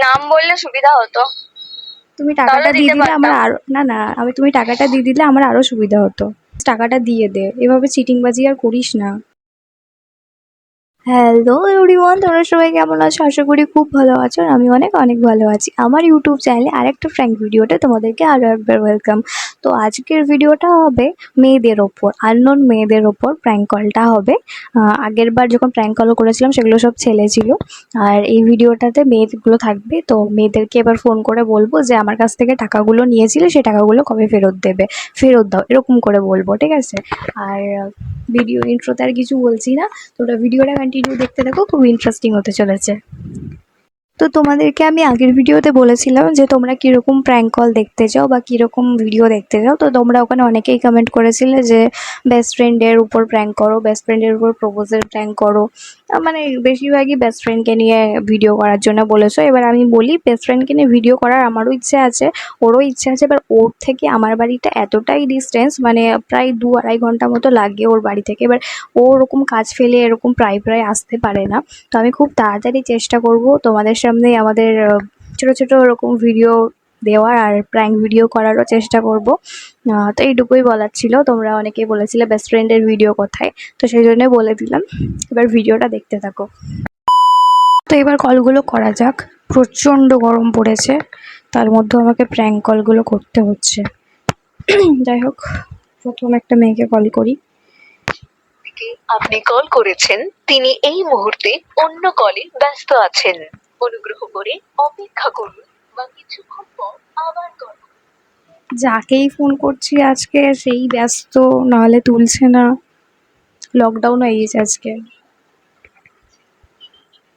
নাম বললে সুবিধা হতো। তুমি টাকাটা দিয়ে দিলে আমার আরো না আমি তুমি টাকাটা দিয়ে দিলে আমার আরো সুবিধা হতো। টাকাটা দিয়ে দে, এভাবে চিটিংবাজি আর করিস না। হ্যালো এভরিওয়ান, তোমরা সবাই কেমন আছো? আশা করি খুব ভালো আছো। আর আমি অনেক অনেক ভালো আছি। আমার ইউটিউব চ্যানেলে আরেকটা ফ্র্যাঙ্ক ভিডিওতে তোমাদেরকে আরও একবার ওয়েলকাম। তো আজকের ভিডিওটা হবে মেয়েদের ওপর, আননোন মেয়েদের ওপর প্র্যাঙ্ক কলটা হবে। আগের বার যখন প্র্যাঙ্ক কল করেছিলাম সেগুলো সব ছেলে ছিল, আর এই ভিডিওটাতে মেয়েগুলো থাকবে। তো মেয়েদেরকে এবার ফোন করে বলবো যে আমার কাছ থেকে টাকাগুলো নিয়েছিলে সেই টাকাগুলো কবে ফেরত দেবে, ফেরত দাও, এরকম করে বলবো, ঠিক আছে? আর ভিডিও ইন্ট্রোতে আর কিছু বলছি না, তোমরা ভিডিওটা কন্টিনিউ দেখতে থাকো, খুব ইন্টারেস্টিং হতে চলেছে। তো তোমাদেরকে আমি আগের ভিডিওতে বলেছিলাম যে তোমরা কীরকম প্র্যাঙ্ক কল দেখতে চাও বা কীরকম ভিডিও দেখতে চাও। তো তোমরা ওখানে অনেকেই কমেন্ট করেছিলে যে বেস্ট ফ্রেন্ডের উপর প্র্যাঙ্ক করো, বেস্ট ফ্রেন্ডের উপর প্রপোজের প্র্যাঙ্ক করো। মানে বেশিরভাগই বেস্ট ফ্রেন্ডকে নিয়ে ভিডিও করার জন্য বলেছো। এবার আমি বলি, বেস্ট ফ্রেন্ডকে নিয়ে ভিডিও করার আমারও ইচ্ছে আছে, ওরও ইচ্ছে আছে। এবার ওর থেকে আমার বাড়িটা এতটাই ডিস্টেন্স, মানে প্রায় 2-2.5 ঘন্টা মতো লাগে ওর বাড়ি থেকে। এবার ও ওরকম কাজ ফেলে এরকম প্রায় আসতে পারে না। তো আমি খুব তাড়াতাড়ি চেষ্টা করব তোমাদের সামনে আমাদের ছোট ছোট ওরকম ভিডিও দেওয়ার আর প্র্যাঙ্ক ভিডিও করারও চেষ্টা করব। তো এইটুকুই বলার ছিল। তোমরা অনেকেই বলেছিলে বেস্ট ফ্রেন্ডের ভিডিও কোথায়, তো সেই জন্য বলে দিলাম। এবার ভিডিওটা দেখতে থাকো। তো এবার কলগুলো করা যাক। প্রচণ্ড গরম পড়েছে, তার মধ্যে আমাকে প্র্যাঙ্ক কলগুলো করতে হচ্ছে। যাই হোক, প্রথম একটা মেয়েকে কল করি। আপনি কল করেছেন, তিনি এই মুহূর্তে অন্য কলে ব্যস্ত আছেন। অনুগ্রহ করে অপেক্ষা করুন বা কিছুক্ষণ পর আবার কল। যাকেই ফোন করছি আজকে সেই ব্যস্ত, নাহলে তুলছে না। লকডাউন হয়ে গেছে আজকে।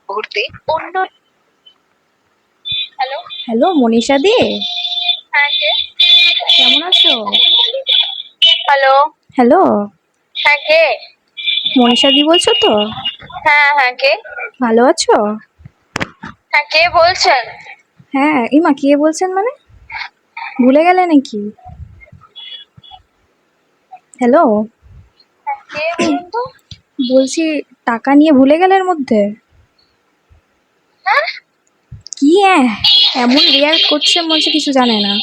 মুহূর্তে অন্য। হ্যালো হ্যালো মনীষা দি, হ্যাঁ কে? কেমন আছো? হ্যালো হ্যালো, হ্যাঁ কে? মনীষা দি বলছো তো? হ্যাঁ হ্যাঁ কে? ভালো আছো? হ্যাঁ কে বলছেন? হ্যাঁ, ইমা কে বলছেন মানে? ভুলে গেলে নাকি? হ্যালো, কে বলুন তো? বলছি টাকা নিয়ে ভুলে গেলে এর মধ্যে? হ্যাঁ কি এমন রিয়াক্ট করছে মনে হচ্ছে কিছু জানে না।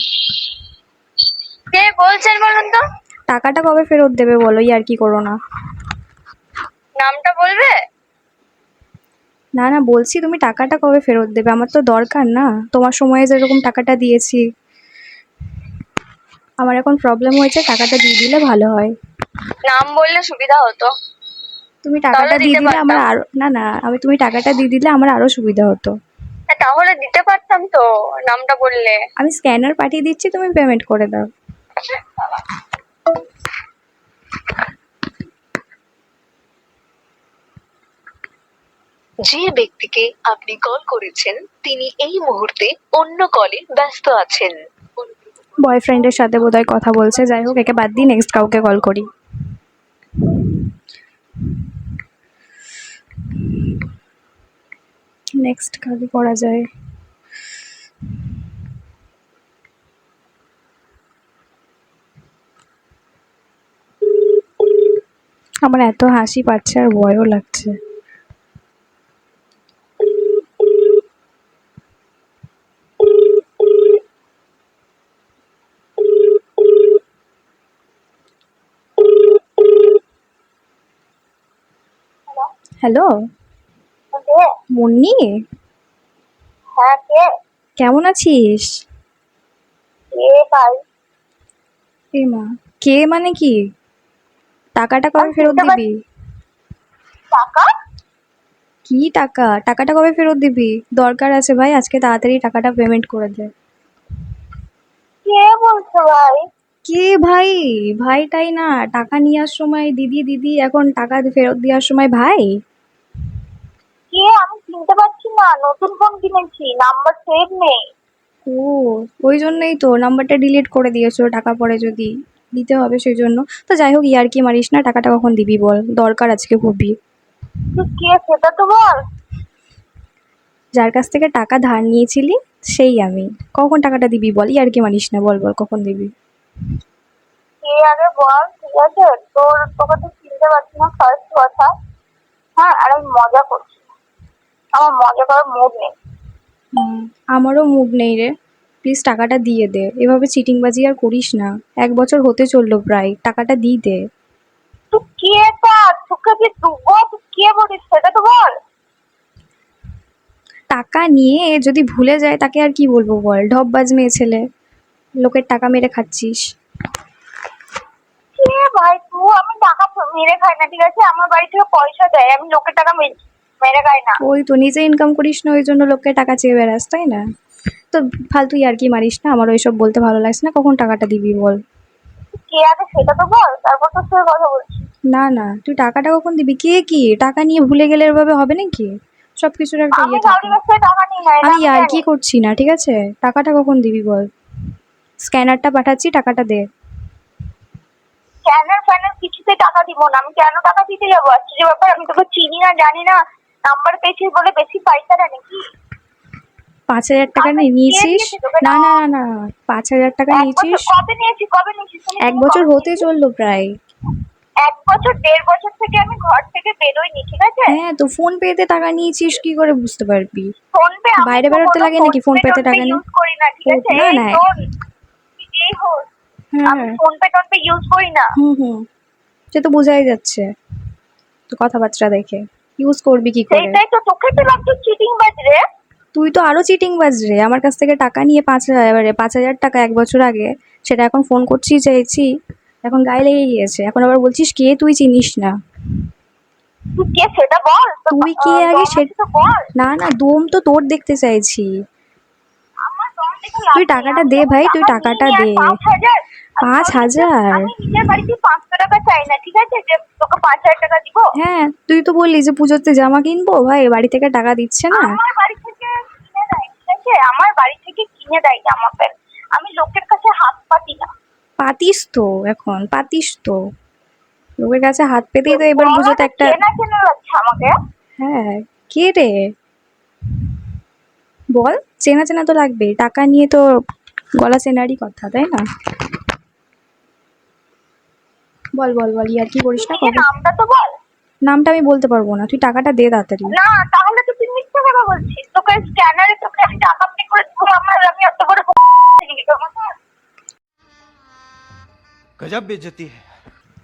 কে বলছেন বলুন তো? টাকাটা কবে ফেরত দেবে বলো, আর কি করো না। নামটা বলবে? না না, বলছি তুমি টাকাটা কবে ফেরত দেবে? আমার তো দরকার না, তোমার সময়ে যেরকম টাকাটা দিয়েছি। আমার এখন প্রবলেম হয়েছে, টাকাটা দিয়ে দিলে ভালো হয়। নাম বললে সুবিধা হতো। তুমি টাকাটা দিয়ে দিলে আমার আরো তুমি টাকাটা দিয়ে দিলে আমার আরো সুবিধা হতো। হ্যাঁ তাহলে দিতে পারতাম তো, নামটা বললে। আমি স্ক্যানার পাঠিয়ে দিচ্ছি, তুমি পেমেন্ট করে দাও। যে ব্যক্তিকে আপনি কল করেছেন তিনি এই মুহূর্তে অন্য কলে ব্যস্ত আছেন। বয়ফ্রেন্ডের সাথে বোধহয় কথা বলছে। যাই হোক, একে বাদ দিয়ে নেক্সট কাউকে কল করি। নেক্সট কাকে করা যায়? আমার এত হাসি পাচ্ছে আর ভয়ও লাগছে। হ্যালো মুন্নি, হ্যাঁ কে? কেমন আছিস? কে ভাই? এ মা, কে মানে কি? টাকাটা কবে ফেরত দিবি? টাকা? কি টাকা? টাকাটা কবে ফেরত দিবি? দরকার আছে ভাই, আজকে তাড়াতাড়ি টাকাটা পেমেন্ট করে দে। কে বলছো ভাই? কে ভাই? ভাইটাই না, টাকা নেওয়ার সময় দিদি দিদি, এখন টাকা ফেরত দেওয়ার সময় ভাই? কে আমি চিনতে পারছি না, নতুন ফোন কিনেছি, নাম্বার সেভ নেই। ও, ওই জন্যই তো নাম্বারটা ডিলিট করে দিয়েছো, টাকা পরে যদি দিতে হবে সেই জন্য। তো যাই হোক, ইয়ার্কি মারিস না, টাকাটা কখন দিবি বল, দরকার আজকে খুবই। তুই কে সেটা তো বল। যার কাছ থেকে টাকা ধার নিয়েছিলি সেই আমি। কখন টাকাটা দিবি বল, ইয়ার্কি মারিস না, বল বল কখন দিবি। কে আগে বল, ঠিক আছে? তোকে তো চিনতে পারছি না, ফার্স্ট কথা। হ্যাঁ, আর আমি মজা করছি, আমার মজা করার মুড নেই। আমারও মুড নেই রে, প্লিজ টাকাটা দিয়ে দে। এভাবে চিটিংবাজি আর করিস না, 1 বছর হতে চললো প্রায়, টাকাটা দিয়ে দে। তুই কে এটা? তোকে যে দেবো, তুই কে বলিস সেটা তো বল। টাকা নিয়ে যদি ভুলে যায় তাকে আর কি বলবো বল, ঢপবাজ মেয়ে ছেলে, লোকের টাকা মেরে খাচ্ছিস। কে ভাই তুই? আমি টাকা মেরে খাই না, ঠিক আছে? আমার বাড়ি থেকে পয়সা দেয়, আমি লোকের টাকা মেরে খাই না। ওই তো নিজে ইনকাম করিস না, ওই জন্য লোককে টাকা চেয়ে বেড়াস, তাই না? তো ফালতু ইয়ার্কি মারিস না, আমার ওইসব বলতে ভালো লাগছে না। কখন টাকাটা দিবি বল? কে আছে সেটা তো বল, তারপর তোর সাথে কথা বলছি। না না, তুই টাকাটা কখন দিবি? কে কি টাকা নিয়ে ভুলে গেলে এভাবে হবে নাকি? সবকিছুর একটা আমি ইয়ে কাউরি থাকে। কাছ থেকে টাকা নিই না, এটা আমি আমি ইয়ার্কি জানি। করছি না, ঠিক আছে? টাকাটা কখন দিবি বল? স্ক্যানারটা পাঠাচ্ছি, টাকাটা দে। স্ক্যানার ফ্যানার কিছুতে টাকা দিব না। আমি কেন টাকা দিতে যাবো? আশ্চর্য ব্যাপার, আমি তোকে চিনি না জানি না, নাম্বার পেয়েছিস বলে বেশি পয়সা দেয় নাকি? 5,000 টাকা আমি কে নিয়েছিস? দিয়েছি তোকে? না না না না, 5,000 টাকা এক বছর নিয়েছিস? কবে নিয়েছি? কবে নিয়েছিস তুমি? 1 বছর হতে চললো প্রায়। 1 বছর 1.5 বছর থেকে আমি ঘর থেকে বেরোইনি, ঠিক আছে? হ্যাঁ, তো ফোন পেতে টাকা নিয়েছিস কি করে বুঝতে পারবি? ফোন পে আমি বাইরে তো বেরোতে কোনো লাগে নাকি ফোন পেতে টাকা নিয়ে? ইউজ করি না, ঠিক ও, আছে? না এই না। শোন, তুই যেই হোস, হ্যাঁ আমি হ্যাঁ। ফোন পে ইউজ করি না। হুম, সে তো বোঝাই যাচ্ছে তো কথাবার্তা দেখে। ইউজ করবি কি করে? সেইটাই তো, তোকে তো লাগছে চিটিং বাজ রে। তুই তো আরো চিটিংবাজ রে, আমার কাছ থেকে টাকা নিয়ে 5,000 টাকা 1 বছর আগে, সেটা এখন ফোন করছি চাইছি, এখন গায়ে লেগে গিয়েছে, এখন আবার বলছিস কে তুই চিনিস না। তুই কে সেটা বল। তুই কে আগে সে, তো বল। না না, দম তো তোর দেখতে চাইছি। আমার দম দেখে লাভ তুই নেই। টাকাটা আমি দে যখন ভাই, তুই টাকা টাকাটা নিই আর দে। 5,000, 5,000? আমি নিজের বাড়িতে 500 টাকা চাই না, ঠিক আছে? যে তোকে 5,000 টাকা দিব। হ্যাঁ, তুই তো বললি যে পুজোতে জামা কিনবো, ভাই বাড়ি থেকে টাকা দিচ্ছে না। আমার বাড়ি থেকে কিনে দেয়, ঠিক আছে? আমার বাড়ি থেকে কিনে দেয় জামা প্যান্ট। আমি লোকের কাছে হাত পাতি না। পাতিস তো, এখন পাতিস তো, লোকের কাছে হাত পেতেই তো এবার পুজোতে গলাটা একটা। চেনা চেনা লাগছে আমাকে। হ্যাঁ, কে রে বল? চেনা চেনা তো লাগবে, টাকা নিয়ে তো গলা চেনারই কথা, তাই না? বল বল বল, ইয়ার কি করিস তুই না নিজের কবে? নামটা তো বল। নামটা আমি বলতে পারবো না, তুই টাকাটা দে তাড়াতাড়ি। না তাহলে তো তুই মিথ্যা কথা বলছিস। তোকে স্ক্যানারে তোকে আমি টাকা পে করে দেবো। আমি এত বড় गजब बेइज्जती है।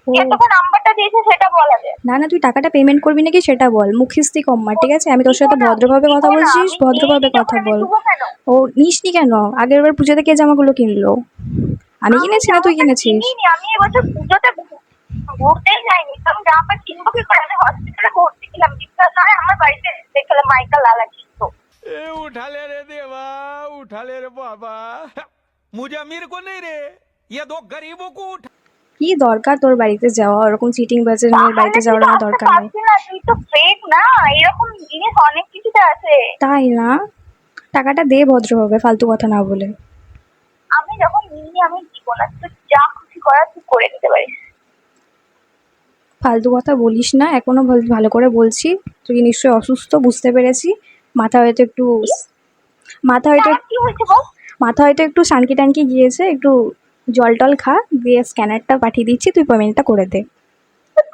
ও, কে তোকে নাম্বারটা দিয়েছে সেটা বল আগে। না না, তুই টাকাটা পেমেন্ট করবি নাকি সেটা বল, মুখিস্তি কম মার, ঠিক আছে? আমি তোর সাথে দিব না, ভদ্রভাবে কথা দিব না, বলছিস, আমি ভদ্রভাবে নিইনি কথা যখন আমি বল। দেবো কেন? ও, নিসনি কেন? আগের বার পুজোতে কে জামাগুলো কিনলো? আমি কিনেছি না তুই জামা প্যান্ট কিনেছিস? কিনিনি। আমি এবছর পুজোতে ঘুরতেই যাইনি। আমি জামা প্যান্ট কিনবো কি করে? আমি হসপিটালে ভর্তি ছিলাম, বিশ্বাস নয় আমার বাড়িতে দেখলাম মাইকা লালা কিনতো। ए उठा ले रे देवा, उठा ले रे बाबा। मुझे अमीर को नहीं रे, ये दो गरीबों को उठा। কি দরকার তোর বাড়িতে যাওয়া? ওরকম চিটিং বাজের মেয়ের তাহলে বাড়িতে তুই যাওয়ার তো আমার আসতে দরকার নেই। পারছি না, তুই তো ফেক না। এরকম জিনিস অনেক কিছুতে আছে। তাই না? টাকাটা দে ভদ্রভাবে, ফালতু কথা না বলে। আমি যখন নিই আমি দিব না। তুই যা খুশি করার তুই করে দিতে পারিস। ফালতু কথা বলিস না, এখনো ভালো করে বলছি। তুই নিশ্চয়ই অসুস্থ, বুঝতে পেরেছি। মাথা হয়তো একটু, মাথা হয়তো আমার কি হয়েছে বল? মাথা হয়তো একটু সানকি টানকি গিয়েছে, একটু জল টল খা, দিয়ে স্ক্যানারটা পাঠিয়ে দিচ্ছি, তুই পেমেন্টটা করে দে।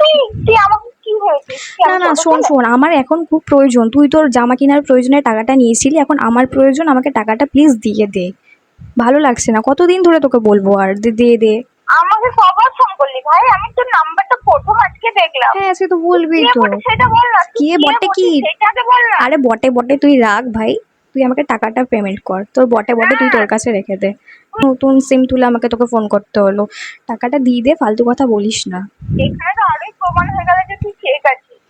তুই তুই আমাকে কি হয়েছে? না না, শোন শোন, আমার এখন খুব প্রয়োজন, তুই তোর জামা কেনার প্রয়োজনে টাকাটা নিয়েছিলি, এখন আমার প্রয়োজন, আমাকে টাকাটা প্লিজ দিয়ে দে। ভালো লাগছে না, কতদিন ধরে তোকে বলবো আর, দে দে দে। আমাকে কবার ফোন করলি ভাই? আমি তোর নাম্বারটা প্রথম আজকে দেখলাম। হ্যাঁ, সে তো বলবি কে তো। বটে সেটা বল না। তুই কে বটে কি? বটিস সেটা আগে বল না। আরে বটে বটে তুই রাখ ভাই, তুই আমাকে টাকাটা পেমেন্ট কর, তোর বটে বটে তুই তোর কাছে রেখে দে। নতুন সিম তুলে আমাকে তোকে ফোন করতে হলো, টাকাটা দিয়ে দে, ফালতু কথা বলিস না। এখানে তো আরোই প্রমাণ হয়ে গেল যে তুই ফেক আছিস।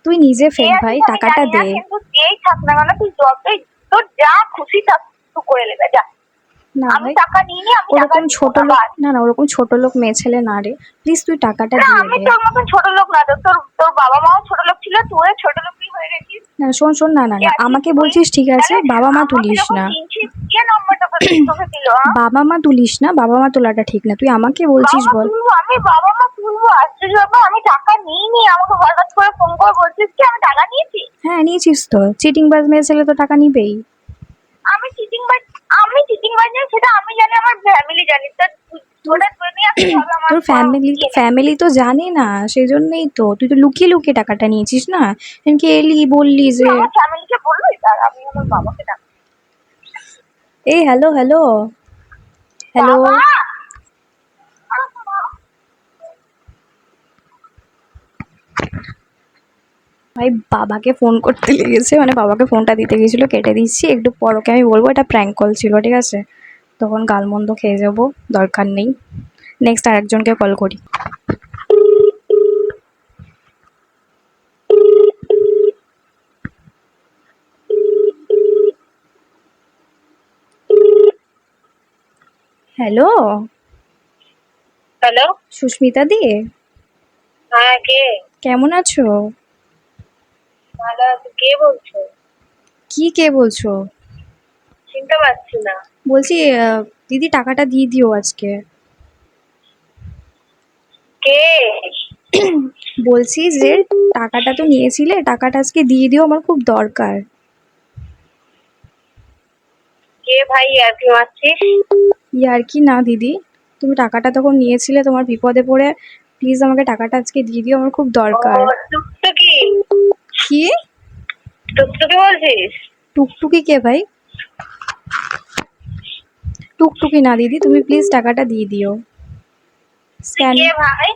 তুই নিজে কে ফেক ভাই, আছিস আমি টাকাটা জানি না, দে। কিন্তু যেই থাক না কেন তুই যতই তোর যা খুশি তা তুই করে নেবে যা। না আমি ভাই, টাকা নিইনি, আমি টাকা ওরকম দিব ছোট না, লোক, বাস। না না, ওরকম ছোট লোক মেয়ে ছেলে না রে, প্লিজ তুই টাকাটা না দিয়ে আমি দে। তোর মতন ছোট লোক না। তোর তোর বাবা মাও ছোট লোক ছিল, তুইও ছোট লোকই হয়ে গেছিস। না শোন শোন, না না কে না, আছিস আমাকে তুই? বলছিস ঠিক আছে, তাহলে বাবা মা আমাকে তুলিস যখন না। চিনছিস কে নাম্বারটা তোকে দিল? বাবা মা তুলিস না, বাবা মা তোলাটা ঠিক না, তুই আমাকে বলছিস বাবা মা বল। তুলবো? আমি বাবা মা তুলবো? আশ্চর্য ব্যাপার, আমি টাকা নিইনি। আমাকে হঠাৎ করে ফোন করে বলছিস কি আমি টাকা নিয়েছি? হ্যাঁ নিয়েছিস তো, চিটিং বাজ মেয়ে ছেলে তো টাকা নিবেই। আমি চিটিং বাজ না সেটা আমি জানি, আমার ফ্যামিলি জানি। তা ওটা করে নিয়ে আসতে হবে আমার তোর ফ্যামিলি তো জানে না, সেই জন্যই তো তুই তো লুকিয়ে লুকিয়ে টাকাটা নিয়েছিস না, এমনকি এলি বললি যে। আমার ফ্যামিলিকে বললি? তার আমি আমার বাবাকে ডাক। এই হ্যালো হ্যালো হ্যালো। বাবা ভাই বাবাকে ফোন করতে লেগেছে, মানে বাবাকে ফোনটা দিতে গেছিলো, কেটে দিচ্ছি, একটু পর ওকে আমি বলবো এটা প্র্যাঙ্ক কল ছিল, ঠিক আছে? তখন গালমন্দ খেয়ে যাবো, দরকার নেই। নেক্সট আরেকজনকে কল করি। হ্যালো, হ্যালো, সুস্মিতা দি, হ্যাঁ কে? কেমন আছো? ভালো আছি। কে বলছো? কি কে বলছো? চিনতে পারছি না। বলছি দিদি টাকাটা দিয়ে দিও আজকে। কে? বলছি যে টাকাটা তো নিয়েছিলে, টাকাটা আজকে দিয়ে দিও, আমার খুব দরকার। কে ভাই আর কি মারছিস? ইয়ার কি না দিদি, তুমি টাকাটা তখন নিয়েছিলে, তোমার বিপদে পড়ে, প্লিজ আমাকে টাকাটা আজকে দিয়ে দিও, আমার খুব ও দরকার। টুকটুকি, কি? টুকটুকি বলছিস? টুকটুকি কে ভাই? টুকটুকি না দিদি, তুমি প্লিজ টাকাটা দিয়ে দিও। তুই স্ক্যান, কে ভাই?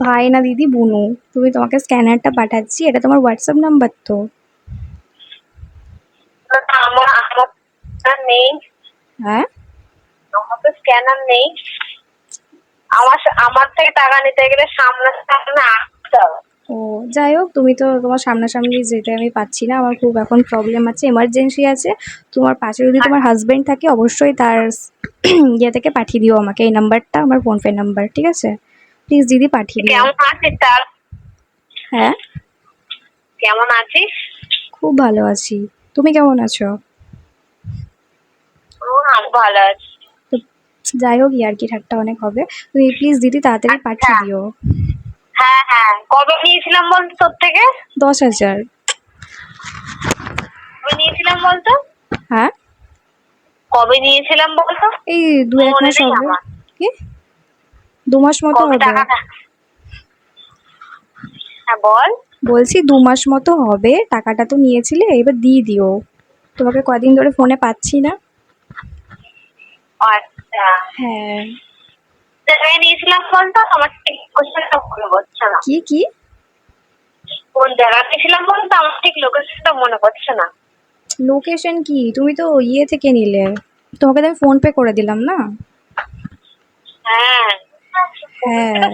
ভাই না দিদি, বুনু। তুমি, তোমাকে স্ক্যানারটা পাঠাচ্ছি, এটা তোমার হোয়াটসঅ্যাপ নাম্বার তো? আমার আমার নেই, হ্যাঁ, আমার তো স্ক্যানার নেই। আমার থেকে টাকা নিতে গেলে সামনে সামনে আসতে হবে। ও যাই হোক, তুমি তো তোমার সামনাসামনি যেতে আমি পাচ্ছি না, আমার খুব এখন প্রবলেম আছে, এমার্জেন্সি আছে। তোমার পাশে যদি তোমার হাজবেন্ড থাকে, অবশ্যই তার ইয়ে থেকে পাঠিয়ে দিও আমাকে, এই নাম্বারটা আমার ফোনপে নাম্বার, ঠিক আছে? প্লিজ দিদি পাঠিয়ে দিও। কেমন আছিস তার? হ্যাঁ, কেমন আছিস? খুব ভালো আছি। তুমি কেমন আছো? ও আমি ভালো আছি। তো যাই হোক, ইয়ার্কি ঠাট্টা অনেক হবে। তুমি প্লিজ দিদি তাড়াতাড়ি আচ্ছা, পাঠিয়ে দিও। হ্যাঁ হ্যাঁ, কবে নিয়েছিলাম বলতো তোর থেকে? 10,000। কবে নিয়েছিলাম বলতো? হ্যাঁ, কবে নিয়েছিলাম বলতো? এই 2-1 মনে মাস নেই হবে। আমার। কি, 2 মাস মতো কবে হবে। টাকাটা? হ্যাঁ বল। বলছি 2 মাস মতো হবে, টাকাটা তো নিয়েছিলে, এবার দিয়ে দিও। তোমাকে কদিন ধরে ফোনে পাচ্ছি না। আচ্ছা, হ্যাঁ। জায়গায় নিয়েছিলাম বলতো? আমার ঠিক লোকেশনটা মনে পড়ছে না। কি কি? কোন জায়গায় নিয়েছিলাম বলতো? আমার ঠিক লোকেশনটা মনে পড়ছে না। লোকেশন কি, তুমি তো ইয়ে থেকে নিলে, তোমাকে তো আমি ফোন পে করে দিলাম না। হ্যাঁ, হ্যাঁ,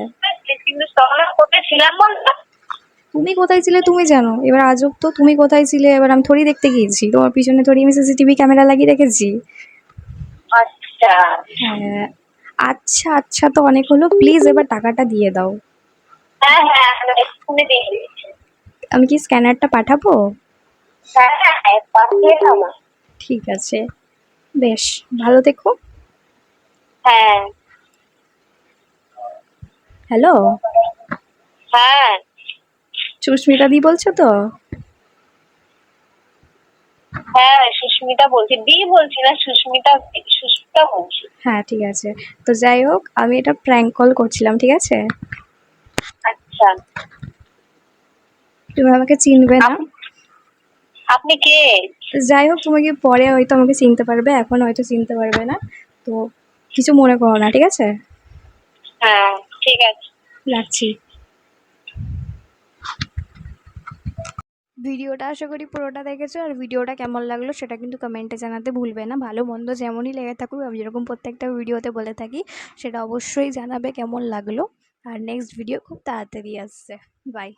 কিন্তু তখন আমি কোথায় ছিলাম বলতো? তুমি কোথায় ছিলে তুমি জানো, এবার আজব তো, তুমি কোথায় ছিলে এবার আমি থোড়ি দেখতে গিয়েছি, তোমার পিছনে থোড়ি আমি সিসিটিভি ক্যামেরা লাগিয়ে রেখেছি। আচ্ছা, হ্যাঁ। আচ্ছা আচ্ছা, তো অনেক হলো, প্লিজ এবার টাকাটা দিয়ে দাও। হ্যাঁ হ্যাঁ, আমি এক্ষুনি দিয়ে দিচ্ছি। আমি কি স্ক্যানারটা পাঠাবো? হ্যাঁ হ্যাঁ, পাঠিয়ে দাও। ঠিক আছে, বেশ, ভালো থেকো। হ্যাঁ হ্যালো, হ্যাঁ সুস্মিতা দি বলছো তো? হ্যাঁ, সুস্মিতা বলছি, দি বলছি না, সুস্মিতা, সুস্মিতা বলছি। হ্যাঁ ঠিক আছে। তো যাই হোক, আমি এটা প্র্যাঙ্ক কল করছিলাম, ঠিক আছে? আচ্ছা, তুমি আমাকে চিনবে না। আপনি কে? যাই হোক, তুমি কি পরে হয়তো আমাকে চিনতে পারবে, এখন হয়তো চিনতে পারবে না। তো কিছু মনে করো না, ঠিক আছে? হ্যাঁ ঠিক আছে। রাখছি। ভিডিওটা আশা করি পুরোটা দেখেছো, আর ভিডিওটা কেমন লাগলো সেটা কিন্তু কমেন্টে জানাতে ভুলবে না। ভালো মন্দ যেমনই লেগে থাকুক, আমি যেরকম প্রত্যেকটা ভিডিওতে বলে থাকি, সেটা অবশ্যই জানাবে কেমন লাগলো। আর নেক্সট ভিডিও খুব তাড়াতাড়ি আসছে। বাই।